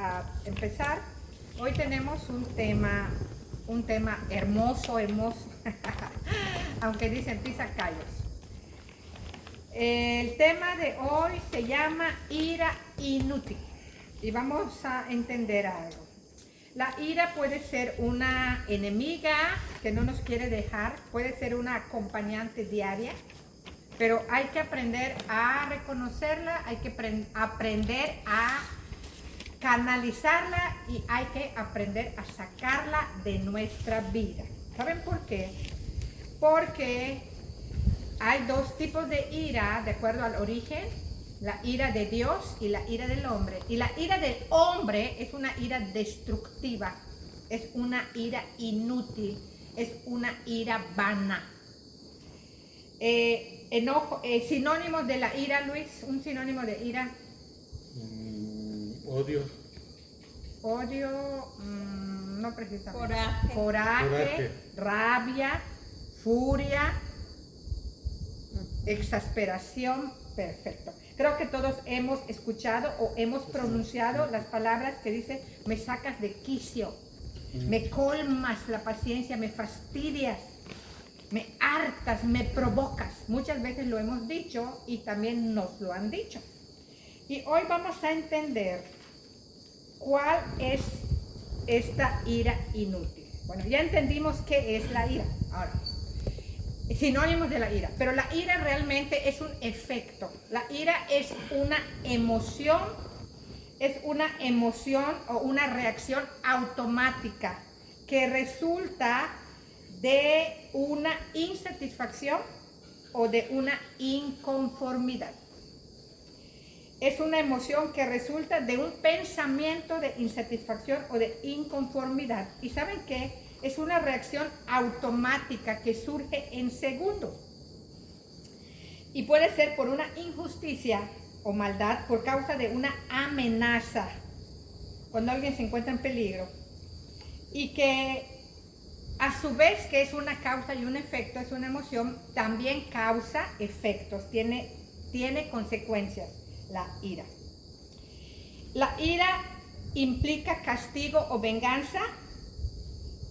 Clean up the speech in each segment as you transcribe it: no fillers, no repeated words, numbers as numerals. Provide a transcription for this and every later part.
a empezar. Hoy tenemos un tema hermoso, aunque dicen pisacallos. El tema de hoy se llama ira inútil y vamos a entender algo. La ira puede ser una enemiga que no nos quiere dejar, puede ser una acompañante diaria, pero hay que aprender a reconocerla, hay que aprender a canalizarla y hay que aprender a sacarla de nuestra vida. ¿Saben por qué? Porque hay dos tipos de ira de acuerdo al origen, la ira de Dios y la ira del hombre. Y la ira del hombre es una ira destructiva, es una ira inútil, es una ira vana. Sinónimos de la ira, Luis, un sinónimo de ira. Odio. Odio, no precisamente. Coraje. Rabia, furia, exasperación. Perfecto. Creo que todos hemos escuchado o hemos pronunciado las palabras que dice: me sacas de quicio, me colmas la paciencia, me fastidias, me hartas, me provocas. Muchas veces lo hemos dicho y también nos lo han dicho. Y hoy vamos a entender cuál es esta ira inútil. Bueno, ya entendimos qué es la ira. Ahora, sinónimos de la ira. Pero la ira realmente es un efecto. La ira es una emoción o una reacción automática que resulta de una insatisfacción o de una inconformidad. Es una emoción que resulta de un pensamiento de insatisfacción o de inconformidad. ¿Y saben qué? Es una reacción automática que surge en segundos. Y puede ser por una injusticia o maldad por causa de una amenaza. Cuando alguien se encuentra en peligro. Y que a su vez que es una causa y un efecto, es una emoción, también causa efectos, tiene consecuencias. La ira. La ira implica castigo o venganza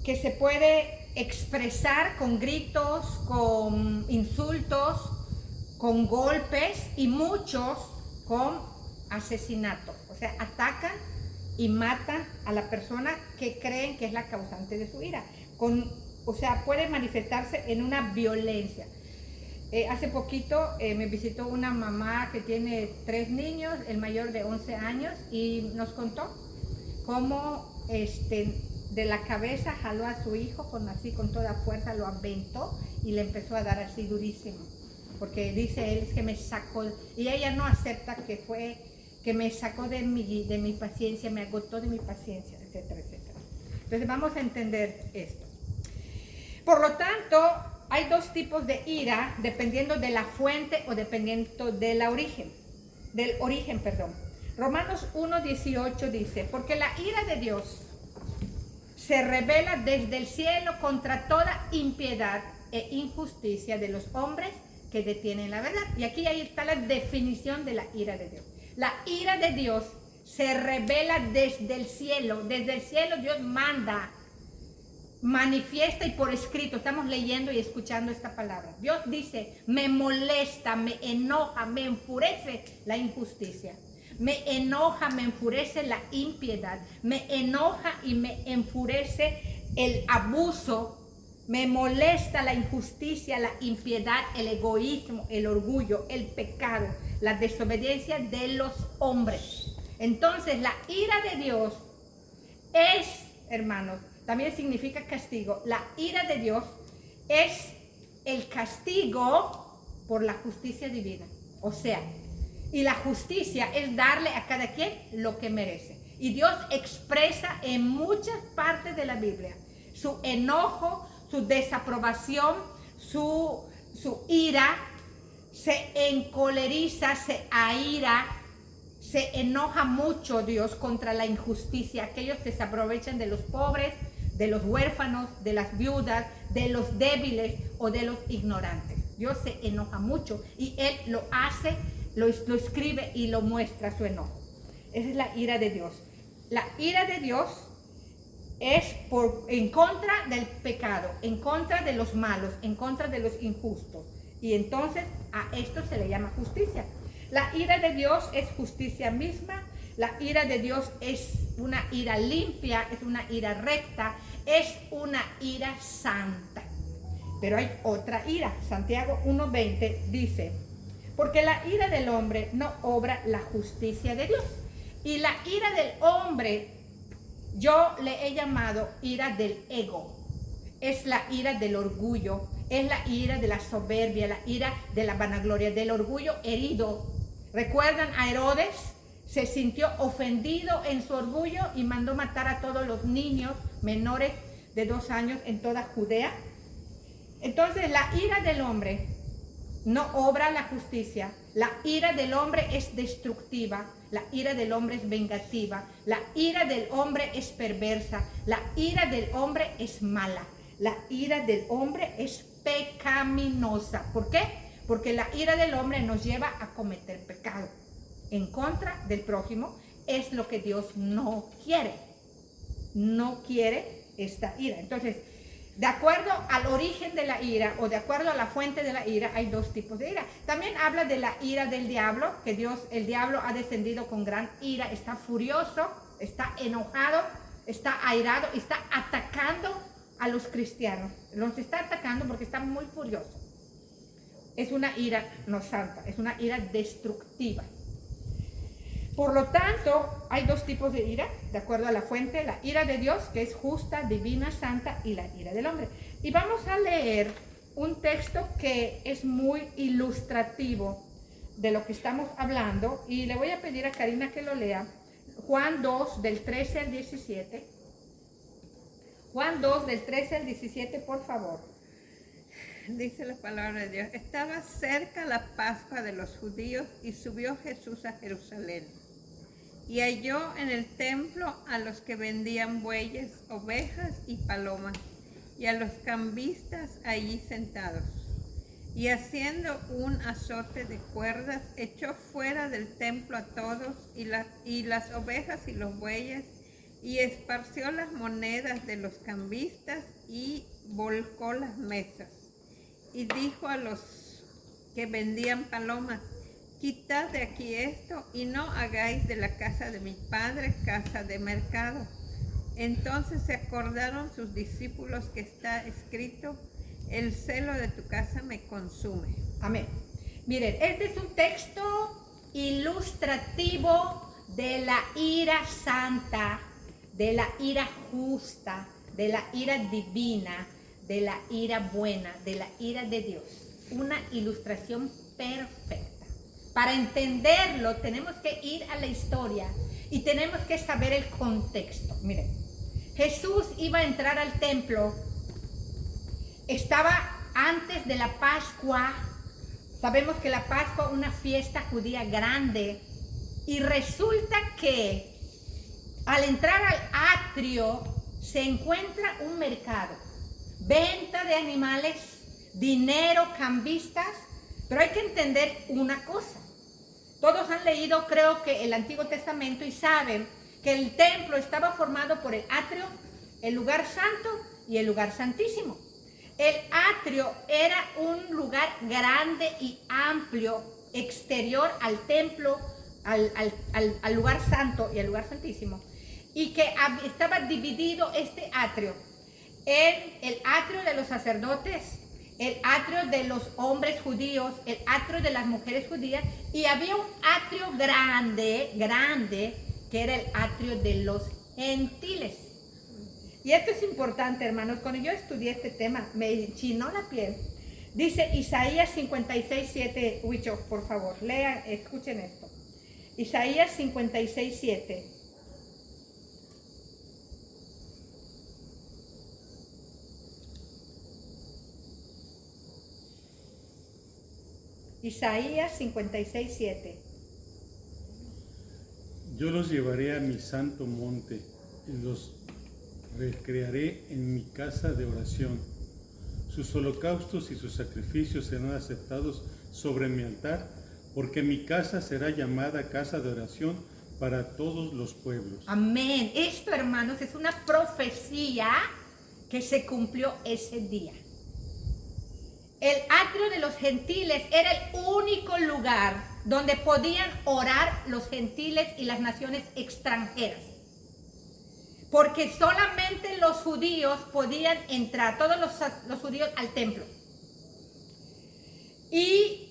que se puede expresar con gritos, con insultos, con golpes y muchos con asesinato. O sea, atacan y matan a la persona que creen que es la causante de su ira. Puede manifestarse en una violencia. Hace poquito me visitó una mamá que tiene 3 niños, el mayor de 11 años, y nos contó cómo de la cabeza jaló a su hijo con toda fuerza, lo aventó y le empezó a dar así durísimo. Porque dice él, es que me sacó, y ella no acepta que me sacó de mi paciencia, me agotó de mi paciencia, etcétera, etcétera. Entonces vamos a entender esto. Por lo tanto, hay dos tipos de ira dependiendo de la fuente o dependiendo del origen. Romanos 1:18 dice: porque la ira de Dios se revela desde el cielo contra toda impiedad e injusticia de los hombres que detienen la verdad. Y aquí ahí está la definición de la ira de Dios. La ira de Dios se revela desde el cielo. Desde el cielo Dios manda, manifiesta y por escrito. Estamos leyendo y escuchando esta palabra. Dios dice: me molesta, me enoja, me enfurece la injusticia. Me enoja, me enfurece la impiedad. Me enoja y me enfurece el abuso. Me molesta la injusticia, la impiedad, el egoísmo, el orgullo, el pecado, la desobediencia de los hombres. Entonces, la ira de Dios es, hermanos, también significa castigo. La ira de Dios es el castigo por la justicia divina. O sea, y la justicia es darle a cada quien lo que merece. Y Dios expresa en muchas partes de la Biblia su enojo, su desaprobación, su ira, se encoleriza, se aira, se enoja mucho Dios contra la injusticia, aquellos que se aprovechan de los pobres, de los huérfanos, de las viudas, de los débiles o de los ignorantes. Dios se enoja mucho y Él lo hace, lo escribe y lo muestra su enojo. Esa es la ira de Dios. La ira de Dios es en contra del pecado, en contra de los malos, en contra de los injustos. Y entonces a esto se le llama justicia. La ira de Dios es justicia misma. La ira de Dios es una ira limpia, es una ira recta, es una ira santa. Pero hay otra ira. Santiago 1:20 dice, porque la ira del hombre no obra la justicia de Dios. Y la ira del hombre, yo le he llamado ira del ego. Es la ira del orgullo, es la ira de la soberbia, la ira de la vanagloria, del orgullo herido. ¿Recuerdan a Herodes? Se sintió ofendido en su orgullo y mandó matar a todos los niños menores de 2 años en toda Judea. Entonces la ira del hombre no obra la justicia. La ira del hombre es destructiva. La ira del hombre es vengativa. La ira del hombre es perversa. La ira del hombre es mala. La ira del hombre es pecaminosa. ¿Por qué? Porque la ira del hombre nos lleva a cometer pecado en contra del prójimo. Es lo que Dios no quiere. No quiere esta ira. Entonces, de acuerdo al origen de la ira o de acuerdo a la fuente de la ira, hay 2 tipos de ira. También habla de la ira del diablo, que el diablo ha descendido con gran ira, está furioso, está enojado, está airado, está atacando a los cristianos. Los está atacando porque está muy furioso. Es una ira no santa, es una ira destructiva. Por lo tanto, hay 2 tipos de ira, de acuerdo a la fuente, la ira de Dios, que es justa, divina, santa, y la ira del hombre. Y vamos a leer un texto que es muy ilustrativo de lo que estamos hablando, y le voy a pedir a Karina que lo lea, Juan 2, del 13 al 17. Juan 2, del 13 al 17, por favor. Dice la palabra de Dios, estaba cerca la Pascua de los judíos y subió Jesús a Jerusalén. Y halló en el templo a los que vendían bueyes, ovejas y palomas, y a los cambistas allí sentados. Y haciendo un azote de cuerdas, echó fuera del templo a todos, y las ovejas y los bueyes, y esparció las monedas de los cambistas, y volcó las mesas. Y dijo a los que vendían palomas, quitad de aquí esto y no hagáis de la casa de mi padre casa de mercado. Entonces se acordaron sus discípulos que está escrito, el celo de tu casa me consume. Amén. Miren, este es un texto ilustrativo de la ira santa, de la ira justa, de la ira divina, de la ira buena, de la ira de Dios. Una ilustración perfecta. Para entenderlo tenemos que ir a la historia y tenemos que saber el contexto. Miren, Jesús iba a entrar al templo, estaba antes de la Pascua. Sabemos que la Pascua es una fiesta judía grande, y resulta que al entrar al atrio se encuentra un mercado, venta de animales, dinero, cambistas. Pero hay que entender una cosa. Todos han leído, creo que, el Antiguo Testamento y saben que el templo estaba formado por el atrio, el lugar santo y el lugar santísimo. El atrio era un lugar grande y amplio, exterior al templo, al lugar santo y al lugar santísimo, y que estaba dividido este atrio en el atrio de los sacerdotes, el atrio de los hombres judíos, el atrio de las mujeres judías, y había un atrio grande, que era el atrio de los gentiles. Y esto es importante, hermanos. Cuando yo estudié este tema, me enchinó la piel. Dice Isaías 56:7, Huicho, por favor, lean, escuchen esto. Isaías 56:7. Isaías 56:7. Yo los llevaré a mi santo monte y los recrearé en mi casa de oración. Sus holocaustos y sus sacrificios serán aceptados sobre mi altar, porque mi casa será llamada casa de oración para todos los pueblos. Amén. Esto, hermanos, es una profecía que se cumplió ese día. El atrio de los gentiles era el único lugar donde podían orar los gentiles y las naciones extranjeras. Porque solamente los judíos podían entrar, todos los judíos al templo. Y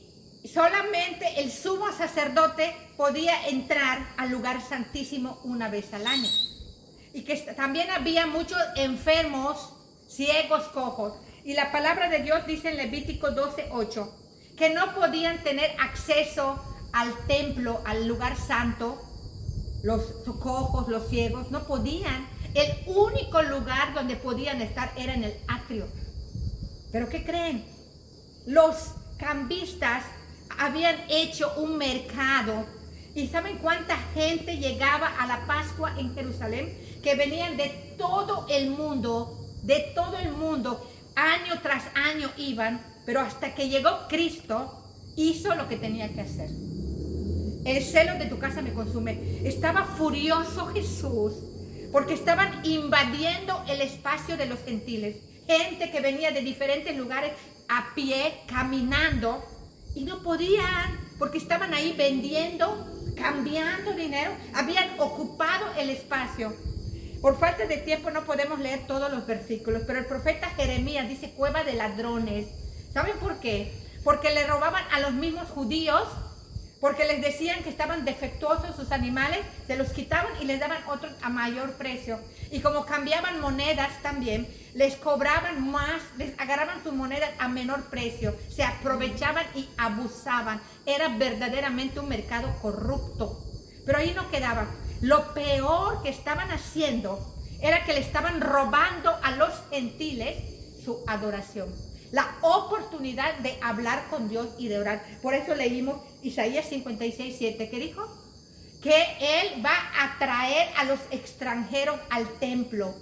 solamente el sumo sacerdote podía entrar al lugar santísimo una vez al año. Y que también había muchos enfermos, ciegos, cojos. Y la palabra de Dios dice en Levítico 12:8 que no podían tener acceso al templo, al lugar santo. Los cojos, los ciegos, no podían. El único lugar donde podían estar era en el atrio. ¿Pero qué creen? Los cambistas habían hecho un mercado. ¿Y saben cuánta gente llegaba a la Pascua en Jerusalén? Que venían de todo el mundo, año tras año iban, pero hasta que llegó Cristo, hizo lo que tenía que hacer. El celo de tu casa me consume. Estaba furioso Jesús porque estaban invadiendo el espacio de los gentiles. Gente que venía de diferentes lugares a pie, caminando, y no podían porque estaban ahí vendiendo, cambiando dinero. Habían ocupado el espacio. Por falta de tiempo no podemos leer todos los versículos, pero el profeta Jeremías dice cueva de ladrones. ¿Saben por qué? Porque le robaban a los mismos judíos, porque les decían que estaban defectuosos sus animales, se los quitaban y les daban otros a mayor precio. Y como cambiaban monedas también, les cobraban más, les agarraban sus monedas a menor precio, se aprovechaban y abusaban. Era verdaderamente un mercado corrupto. Pero ahí no quedaba. Lo peor que estaban haciendo era que le estaban robando a los gentiles su adoración, la oportunidad de hablar con Dios y de orar. Por eso leímos Isaías 56:7, que dijo que Él va a traer a los extranjeros al templo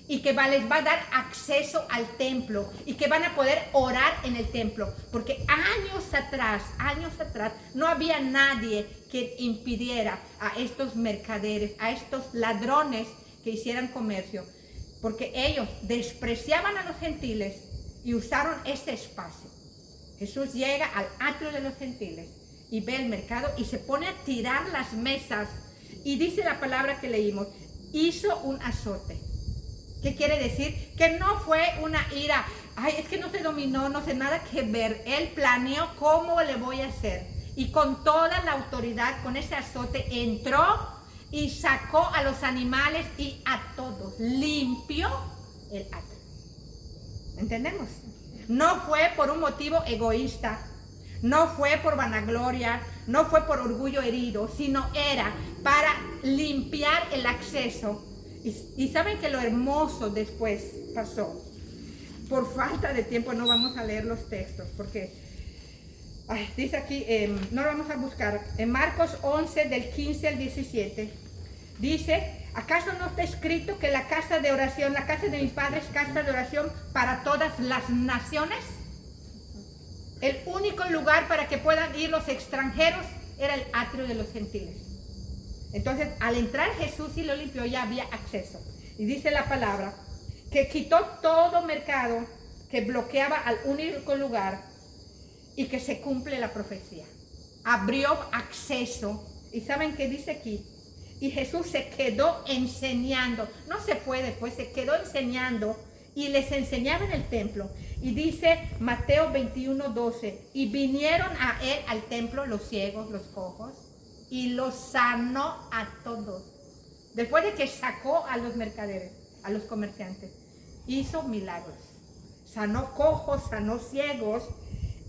y que les va a dar acceso al templo y que van a poder orar en el templo. Porque años atrás, no había nadie que impidiera a estos mercaderes, a estos ladrones que hicieran comercio, porque ellos despreciaban a los gentiles y usaron ese espacio. Jesús llega al atrio de los gentiles y ve el mercado y se pone a tirar las mesas, y dice la palabra que leímos, hizo un azote. ¿Qué quiere decir? Que no fue una ira, ay, es que no se dominó, no sé nada que ver. Él planeó cómo le voy a hacer, y con toda la autoridad, con ese azote, entró y sacó a los animales y a todos, limpió el atrio. ¿Entendemos? No fue por un motivo egoísta, no fue por vanagloria, no fue por orgullo herido, sino era para limpiar el acceso. Y saben que lo hermoso después pasó. Por falta de tiempo no vamos a leer los textos, porque dice aquí, no lo vamos a buscar. En Marcos 11, del 15 al 17, dice: ¿acaso no está escrito que la casa de oración, la casa de mis padres, casa de oración para todas las naciones? El único lugar para que puedan ir los extranjeros era el atrio de los gentiles. Entonces, al entrar Jesús y lo limpió, ya había acceso. Y dice la palabra que quitó todo mercado que bloqueaba al único lugar, y que se cumple la profecía. Abrió acceso. ¿Y saben qué dice aquí? Y Jesús se quedó enseñando. No se puede, pues se quedó enseñando y les enseñaba en el templo. Y dice Mateo 21:12, y vinieron a él al templo los ciegos, los cojos, y los sanó a todos. Después de que sacó a los mercaderes, a los comerciantes, hizo milagros. Sanó cojos, sanó ciegos,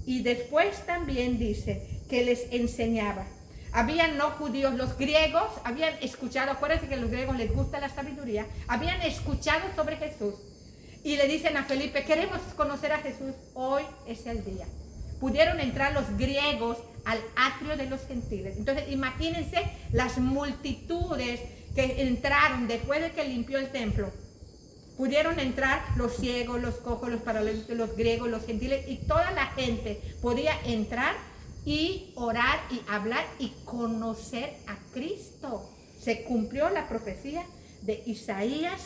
y después también dice que les enseñaba. Habían no judíos, los griegos habían escuchado, acuérdense que a los griegos les gusta la sabiduría, habían escuchado sobre Jesús y le dicen a Felipe: queremos conocer a Jesús, hoy es el día. Pudieron entrar los griegos al atrio de los gentiles. Entonces imagínense las multitudes que entraron después de que limpió el templo. Pudieron entrar los ciegos, los cojos, los paralíticos, los griegos, los gentiles, y toda la gente podía entrar y orar y hablar y conocer a Cristo. se cumplió la profecía de Isaías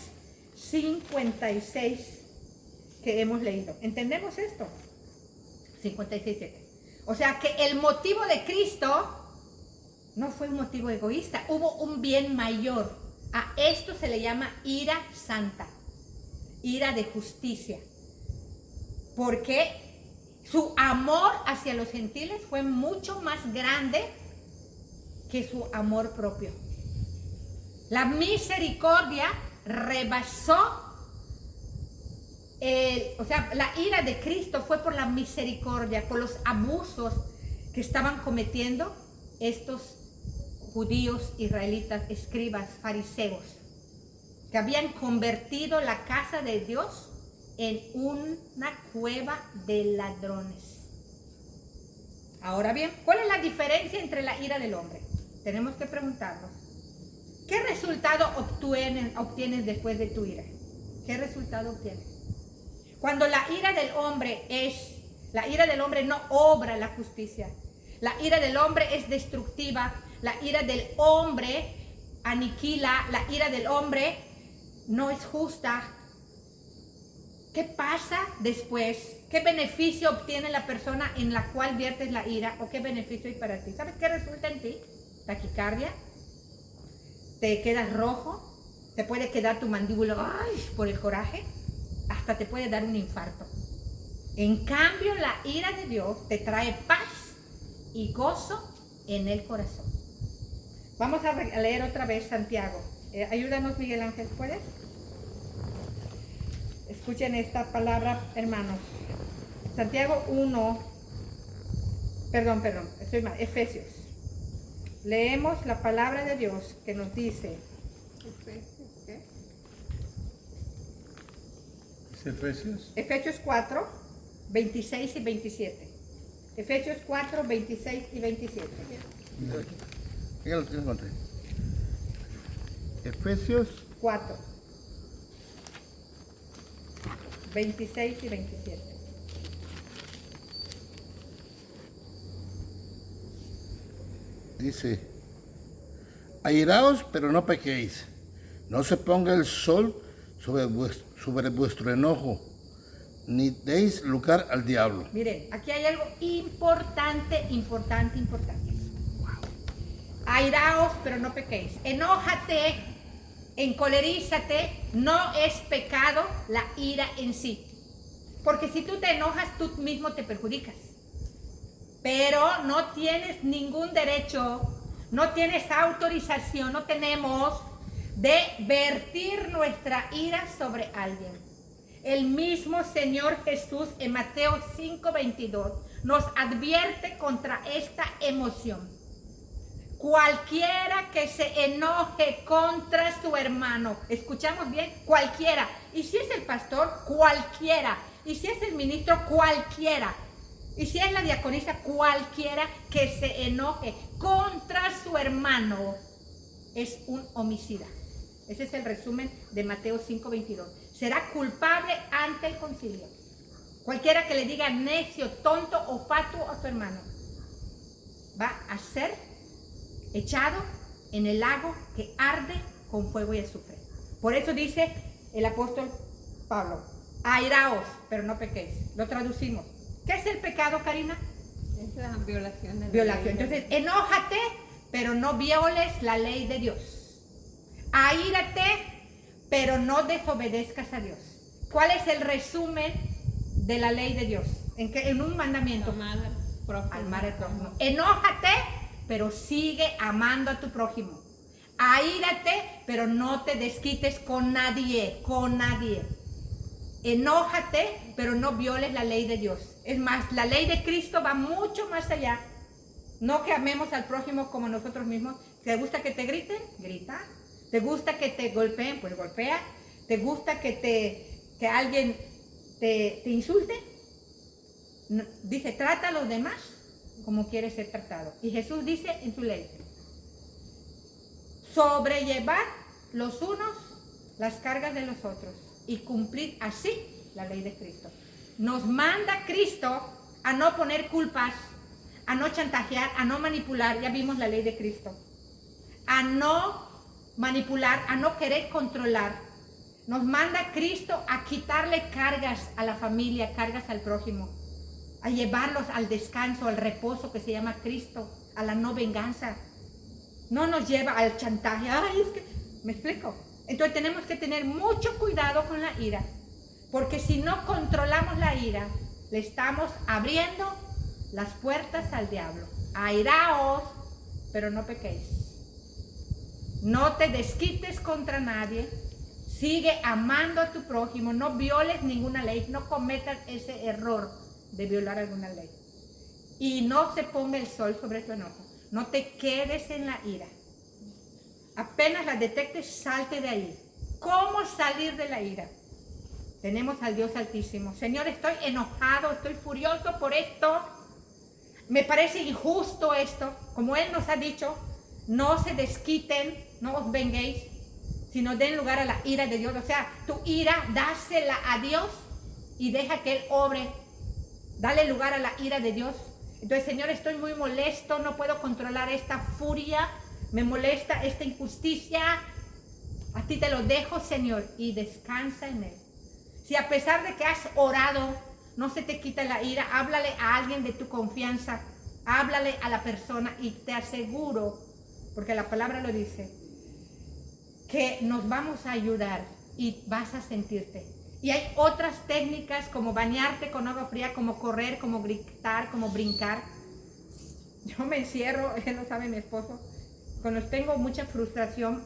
56 que hemos leído. ¿Entendemos esto? 56:7. O sea que el motivo de Cristo no fue un motivo egoísta, hubo un bien mayor. A esto se le llama ira santa, ira de justicia, porque su amor hacia los gentiles fue mucho más grande que su amor propio. La misericordia rebasó, la ira de Cristo fue por la misericordia, por los abusos que estaban cometiendo estos judíos, israelitas, escribas, fariseos, que habían convertido la casa de Dios en una cueva de ladrones. Ahora bien, ¿cuál es la diferencia entre la ira del hombre? Tenemos que preguntarnos, ¿qué resultado obtienes después de tu ira? ¿Qué resultado obtienes? Cuando la ira del hombre no obra la justicia, la ira del hombre es destructiva, la ira del hombre aniquila, la ira del hombre no es justa. ¿Qué pasa después? ¿Qué beneficio obtiene la persona en la cual viertes la ira? ¿O qué beneficio hay para ti? ¿Sabes qué resulta en ti? Taquicardia, te quedas rojo, te puede quedar tu mandíbula por el coraje, hasta te puede dar un infarto. En cambio, la ira de Dios te trae paz y gozo en el corazón. Vamos a leer otra vez Santiago. Ayúdanos, Miguel Ángel, ¿puedes? Escuchen esta palabra, hermanos. Santiago 1, estoy mal, Efesios. Leemos la palabra de Dios que nos dice. ¿Qué? ¿Es Efesios? Efesios 4, 26 y 27. Efesios 4, 26 y 27. Ya lo encontré. Efesios 4, 26 y 27. dice: airaos, pero no pequéis. No se ponga el sol sobre vuestro enojo, ni deis lugar al diablo. Miren, aquí hay algo importante. Airaos, pero no pequéis. Enójate, encolerízate, no es pecado la ira en sí. Porque si tú te enojas, tú mismo te perjudicas. Pero no tienes ningún derecho, no tienes autorización, no tenemos de vertir nuestra ira sobre alguien. El mismo Señor Jesús en Mateo 5:22 nos advierte contra esta emoción. Cualquiera que se enoje contra su hermano, escuchamos bien, cualquiera. Y si es el pastor, cualquiera. Y si es el ministro, cualquiera. Y si es la diaconisa, cualquiera que se enoje contra su hermano es un homicida. Ese es el resumen de Mateo 5:22. Será culpable ante el concilio. Cualquiera que le diga necio, tonto o fatuo a su hermano va a ser echado en el lago que arde con fuego y azufre. Por eso dice el apóstol Pablo: airaos, pero no pequéis. Lo traducimos. ¿Qué es el pecado, Karina? Es la violación de la Violación. ley. Entonces, enójate, pero no violes la ley de Dios. Aírate, pero no desobedezcas a Dios. ¿Cuál es el resumen de la ley de Dios? En un mandamiento. Amar al prójimo. Amar al prójimo. Enójate, pero sigue amando a tu prójimo. Aírate, pero no te desquites con nadie, Enójate, pero no violes la ley de Dios. Es más, la ley de Cristo va mucho más allá. No que amemos al prójimo como nosotros mismos. ¿Te gusta que te griten? Grita. ¿Te gusta que te golpeen? Pues golpea. ¿Te gusta que alguien te insulte? No, dice, trata a los demás como quieres ser tratado. Y Jesús dice en su ley: sobrellevar los unos las cargas de los otros y cumplir así la ley de Cristo. Nos manda Cristo a no poner culpas, a no chantajear, a no manipular. Ya vimos la ley de Cristo. A no manipular, a no querer controlar. Nos manda Cristo a quitarle cargas a la familia, cargas al prójimo, a llevarlos al descanso, al reposo que se llama Cristo, a la no venganza. No nos lleva al chantaje. Ay, es que, ¿me explico? Entonces tenemos que tener mucho cuidado con la ira, porque si no controlamos la ira, le estamos abriendo las puertas al diablo. Airaos, pero no pequéis. No te desquites contra nadie. Sigue amando a tu prójimo. No violes ninguna ley. No cometas ese error de violar alguna ley. Y no se ponga el sol sobre tu enojo. No te quedes en la ira. Apenas la detectes, salte de ahí. ¿Cómo salir de la ira? Tenemos al Dios Altísimo. Señor, estoy enojado, estoy furioso por esto. Me parece injusto esto. Como Él nos ha dicho, no se desquiten, no os venguéis, sino den lugar a la ira de Dios. O sea, tu ira, dásela a Dios y deja que Él obre. Dale lugar a la ira de Dios. Entonces, Señor, estoy muy molesto, no puedo controlar esta furia, me molesta esta injusticia. A ti te lo dejo, Señor, y descansa en Él. Si a pesar de que has orado, no se te quita la ira, háblale a alguien de tu confianza, háblale a la persona y te aseguro, porque la palabra lo dice, que nos vamos a ayudar y vas a sentirte. Y hay otras técnicas como bañarte con agua fría, como correr, como gritar, como brincar. Yo me encierro, él lo sabe mi esposo, cuando tengo mucha frustración,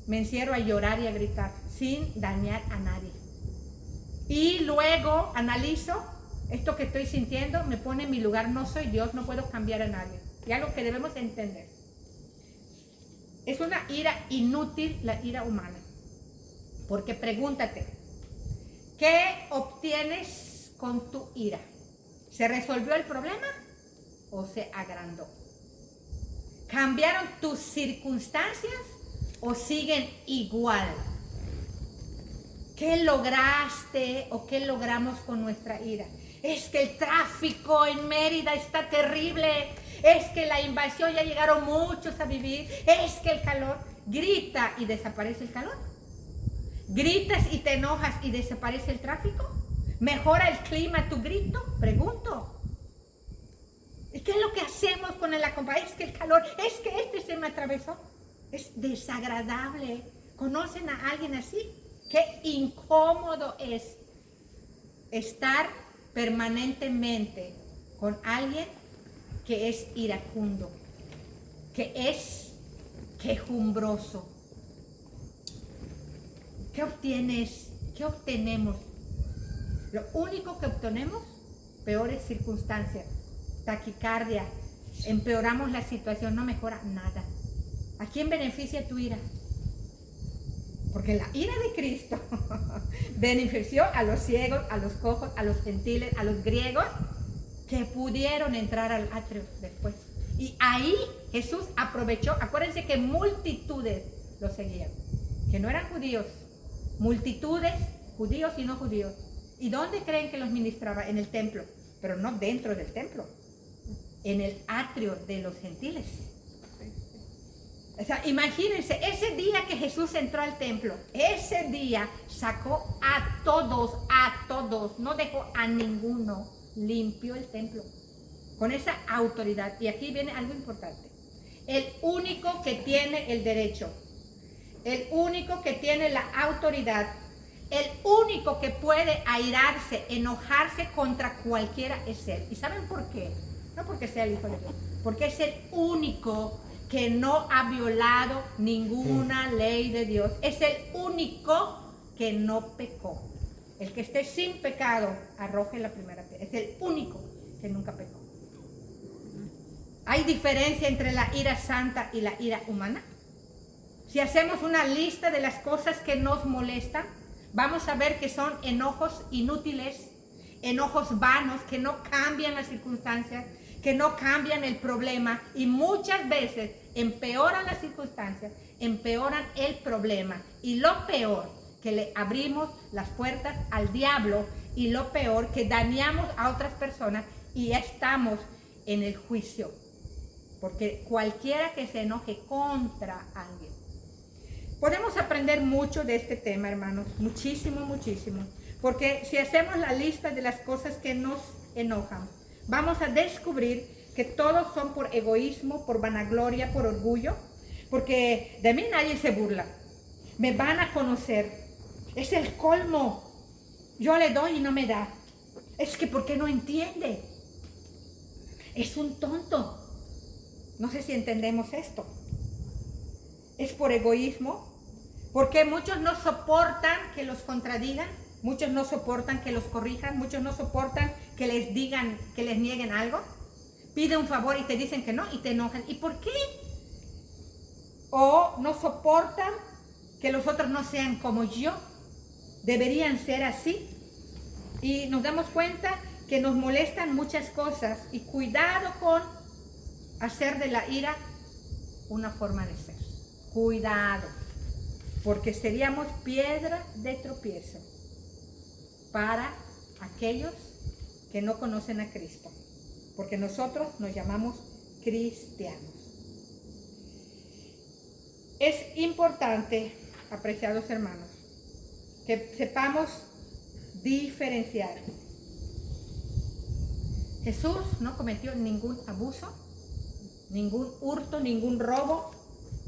me encierro a llorar y a gritar sin dañar a nadie. Y luego analizo esto que estoy sintiendo, me pone en mi lugar, no soy Dios, no puedo cambiar a nadie. Y algo que debemos entender. Es una ira inútil la ira humana. Porque pregúntate, ¿qué obtienes con tu ira? ¿Se resolvió el problema o se agrandó? ¿Cambiaron tus circunstancias o siguen igual? ¿Qué lograste o qué logramos con nuestra ira? Es que el tráfico en Mérida está terrible. Es que la invasión, ya llegaron muchos a vivir. Es que el calor. Grita y desaparece el calor. Gritas y te enojas y desaparece el tráfico. ¿Mejora el clima tu grito? Pregunto. ¿Y qué es lo que hacemos con el acompañamiento? Es que el calor, es que este se me atravesó. Es desagradable. ¿Conocen a alguien así? Qué incómodo es estar permanentemente con alguien que es iracundo, que es quejumbroso. ¿Qué obtienes? ¿Qué obtenemos? Lo único que obtenemos, peores circunstancias, taquicardia, empeoramos la situación, no mejora nada. ¿A quién beneficia tu ira? Porque la ira de Cristo benefició a los ciegos, a los cojos, a los gentiles, a los griegos que pudieron entrar al atrio después. Y ahí Jesús aprovechó, acuérdense que multitudes lo seguían, que no eran judíos, multitudes, judíos y no judíos. ¿Y dónde creen que los ministraba? En el templo, pero no dentro del templo, en el atrio de los gentiles. O sea, imagínense, ese día que Jesús entró al templo, ese día sacó a todos, no dejó a ninguno, limpió el templo con esa autoridad. Y aquí viene algo importante. El único que tiene el derecho, el único que tiene la autoridad, el único que puede airarse, enojarse contra cualquiera es Él. ¿Y saben por qué? No porque sea el Hijo de Dios, porque es el único que no ha violado ninguna ley de Dios. Es el único que no pecó. El que esté sin pecado, arroje la primera piedra. Es el único que nunca pecó. ¿Hay diferencia entre la ira santa y la ira humana? Si hacemos una lista de las cosas que nos molestan, vamos a ver que son enojos inútiles, enojos vanos, que no cambian las circunstancias, que no cambian el problema y muchas veces empeoran las circunstancias, empeoran el problema. Y lo peor, que le abrimos las puertas al diablo, y lo peor, que dañamos a otras personas y ya estamos en el juicio. Porque cualquiera que se enoje contra alguien Podemos aprender mucho de este tema, hermanos, muchísimo, muchísimo. Porque si hacemos la lista de las cosas que nos enojan, vamos a descubrir que todos son por egoísmo, por vanagloria, por orgullo. Porque de mí nadie se burla. Me van a conocer. Es el colmo. Yo le doy y no me da. Es que ¿por qué no entiende? Es un tonto. No sé si entendemos esto. Es por egoísmo. Porque muchos no soportan que los contradigan. Muchos no soportan que los corrijan. Muchos no soportan que les digan, que les nieguen algo. Pide un favor y te dicen que no y te enojan. ¿Y por qué? O no soportan que los otros no sean como yo. Deberían ser así. Y nos damos cuenta que nos molestan muchas cosas. Y cuidado con hacer de la ira una forma de ser. Cuidado. Porque seríamos piedra de tropiezo para aquellos que no conocen a Cristo. Porque nosotros nos llamamos cristianos. Es importante, apreciados hermanos, que sepamos diferenciar. Jesús no cometió ningún abuso, ningún hurto, ningún robo,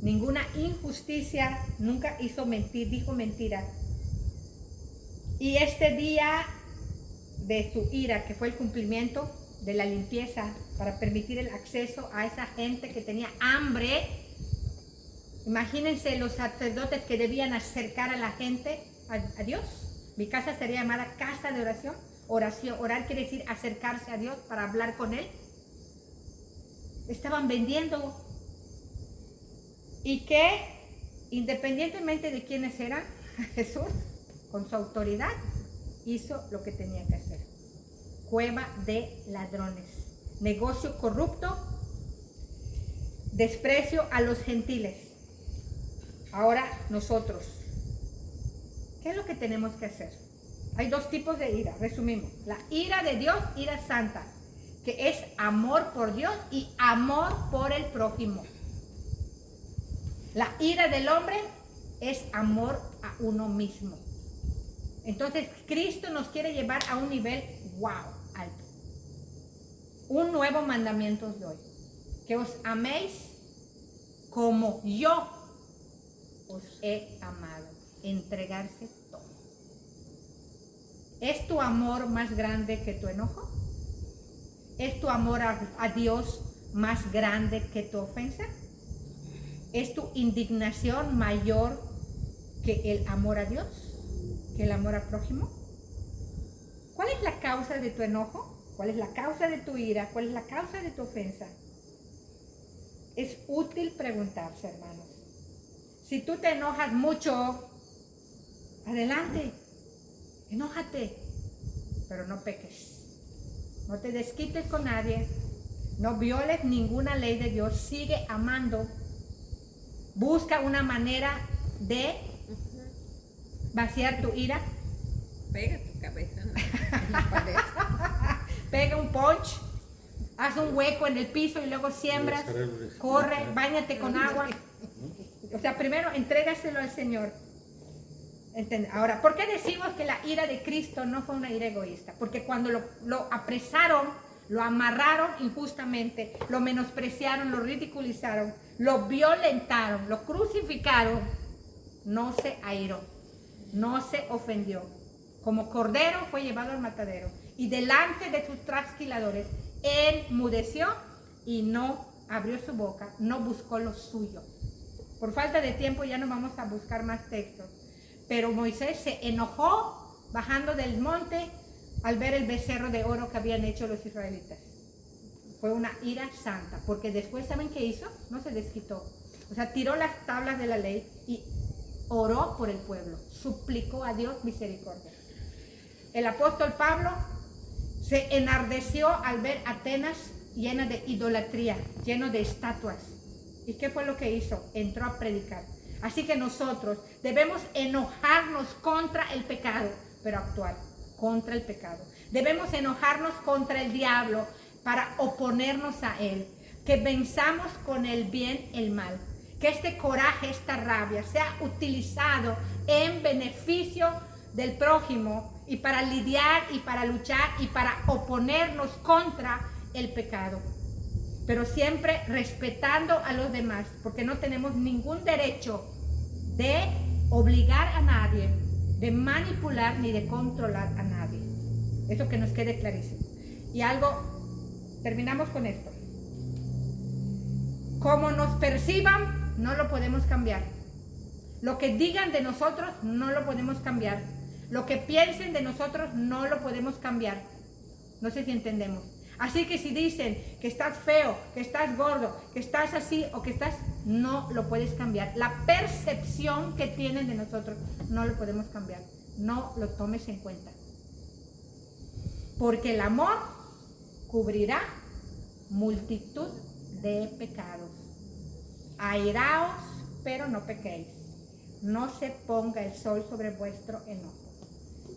ninguna injusticia, nunca hizo mentir, dijo mentira. Y este día de su ira, que fue el cumplimiento de la limpieza para permitir el acceso a esa gente que tenía hambre. Imagínense los sacerdotes que debían acercar a la gente a Dios. Mi casa sería llamada casa de oración. Orar quiere decir acercarse a Dios para hablar con Él. Estaban vendiendo. Y que independientemente de quiénes eran, Jesús, con su autoridad, hizo lo que tenía que hacer. Cueva de ladrones. Negocio corrupto. Desprecio a los gentiles. Ahora nosotros, ¿qué es lo que tenemos que hacer? Hay dos tipos de ira, resumimos. La ira de Dios, ira santa, que es amor por Dios y amor por el prójimo. La ira del hombre es amor a uno mismo. Entonces, Cristo nos quiere llevar a un nivel, wow, alto. Un nuevo mandamiento os doy, que os améis como yo os he amado, entregarse todo. ¿Es tu amor más grande que tu enojo? ¿Es tu amor a Dios más grande que tu ofensa? ¿Es tu indignación mayor que el amor a Dios? ¿Que el amor al prójimo? ¿Cuál es la causa de tu enojo? ¿Cuál es la causa de tu ira? ¿Cuál es la causa de tu ofensa? Es útil preguntarse, hermanos. Si tú te enojas mucho, adelante, enójate, pero no peques. No te desquites con nadie, no violes ninguna ley de Dios, sigue amando. Busca una manera de vaciar tu ira. Pega tu cabeza en la pared. Pega un punch, haz un hueco en el piso y luego siembras, corre, báñate con agua. O sea, primero entrégaselo al Señor. Ahora, ¿por qué decimos que la ira de Cristo no fue una ira egoísta? Porque cuando lo apresaron, lo amarraron injustamente, lo menospreciaron, lo ridiculizaron, lo violentaron, lo crucificaron, no se airó, no se ofendió. Como cordero fue llevado al matadero y delante de sus trasquiladores enmudeció y no abrió su boca, no buscó lo suyo. Por falta de tiempo ya no vamos a buscar más textos, pero Moisés se enojó bajando del monte al ver el becerro de oro que habían hecho los israelitas. Fue una ira santa, porque después, ¿saben qué hizo? No se desquitó. O sea, tiró las tablas de la ley y oró por el pueblo, suplicó a Dios misericordia. El apóstol Pablo se enardeció al ver Atenas llena de idolatría, lleno de estatuas. ¿Y qué fue lo que hizo? Entró a predicar. Así que nosotros debemos enojarnos contra el pecado, pero actuar contra el pecado. Debemos enojarnos contra el diablo para oponernos a él. Que venzamos con el bien el mal. Que este coraje, esta rabia sea utilizado en beneficio del prójimo y para lidiar y para luchar y para oponernos contra el pecado. Pero siempre respetando a los demás, porque no tenemos ningún derecho de obligar a nadie, de manipular ni de controlar a nadie. Eso que nos quede clarísimo. Y terminamos con esto. Como nos perciban, no lo podemos cambiar. Lo que digan de nosotros, no lo podemos cambiar. Lo que piensen de nosotros, no lo podemos cambiar. No sé si entendemos. Así que si dicen que estás feo, que estás gordo, que estás así o que estás, no lo puedes cambiar. La percepción que tienen de nosotros, no lo podemos cambiar. No lo tomes en cuenta. Porque el amor cubrirá multitud de pecados. Airaos, pero no pequéis. No se ponga el sol sobre vuestro enojo,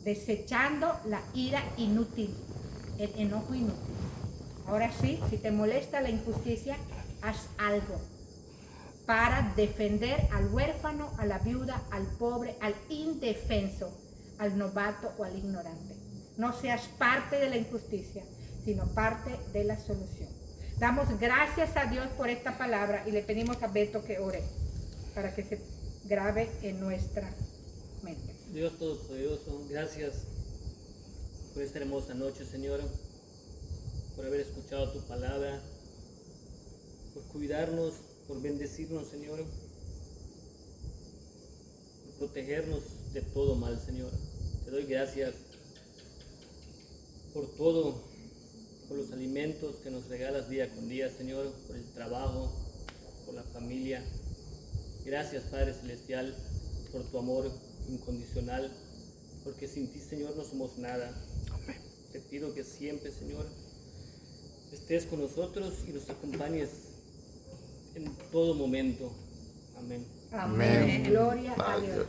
desechando la ira inútil, el enojo inútil. Ahora sí, si te molesta la injusticia, haz algo para defender al huérfano, a la viuda, al pobre, al indefenso, al novato o al ignorante. No seas parte de la injusticia, sino parte de la solución. Damos gracias a Dios por esta palabra y le pedimos a Beto que ore para que se grabe en nuestra mente. Dios Todopoderoso, gracias por esta hermosa noche, Señor, por haber escuchado tu palabra, por cuidarnos, por bendecirnos, Señor, por protegernos de todo mal, Señor. Te doy gracias por todo, por los alimentos que nos regalas día con día, Señor, por el trabajo, por la familia. Gracias, Padre Celestial, por tu amor incondicional, porque sin ti, Señor, no somos nada. Amén. Te pido que siempre, Señor, estés con nosotros y nos acompañes en todo momento. Amén. Amén. Gloria a Dios.